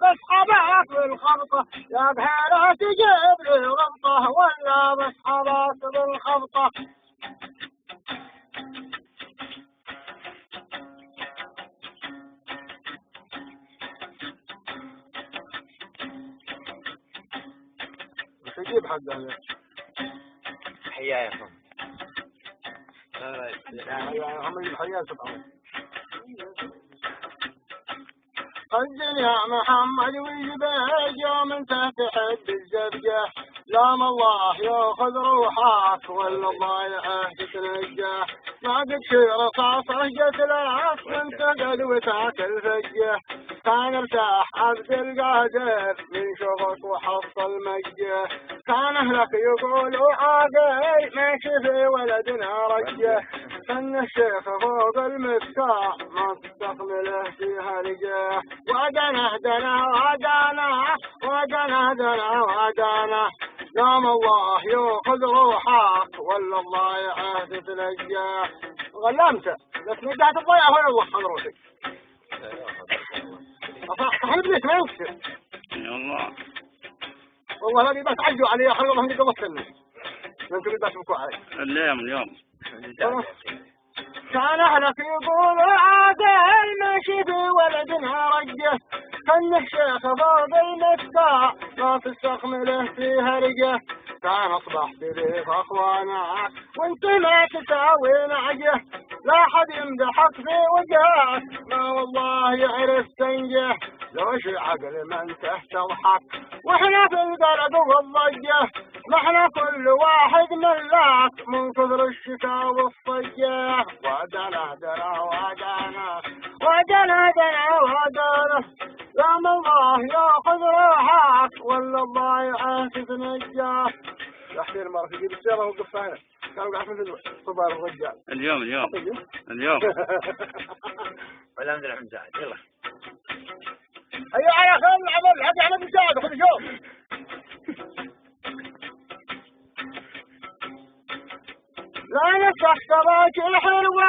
بسحبك بالخبطة يا بحيرة تجيب لي غبطة ولا بسحبك بالخبطة. وش يجيب حقه؟ حياة يا اخوان. لا هم الحياة سبحانه. خزن يا محمد وجبال يوم انت تحب الزبجة، لام الله ياخذ روحك ولا الضايعه تتنجى. ما قد رصاصه جت لك وانت قدوتك الفجة، كان ارتاح عبد القادر من شوقك وحط المجة. كان اهلك يقولوا عاقل ماشي في ولدنا رجه، كان الشيخ فوق المسكاء ما تستقبله فيها رجاه. ودنا دنا ودنا ودنا دنا ودنا، نام الله ياخذ روحك ولا الضايعه تتلجاه. غلمته بس رجعت الضيعه ولا الله خذ روحك. صاحب لك ما يكسر والله والله هذه بس عجوا علي خلوا الله يقبض سنه ممكن بس بكوا علي اليوم كان اهلك يقولوا عادل ماشي في ولدنا رجه، كان الشيخ فوق المسكاء ما تستقمله فيها رجه. كان اصبح بريف اخوانك وانت ما تساوي نعجه، لا حد يمدحك في وجهك ما والله يعرف تنجه. لو شي عقل ما انت تضحك واحنا في القلب والضجه، ما احنا كل واحد ملاك من كثر الشتاء والصجه. ودنا دنا ودنا ودنا دنا ودنا، لام الله ياخذ روحك ولا الضايعه تتنجى. يا اخي المره في السياره وقف هنا كانوا قاعدين في صبار الرجال. اليوم ولا مدري عن زاد. يلا هيا يا اخي العب الحق على مساعد خذ شوف. لا نسخ تراك الحلوة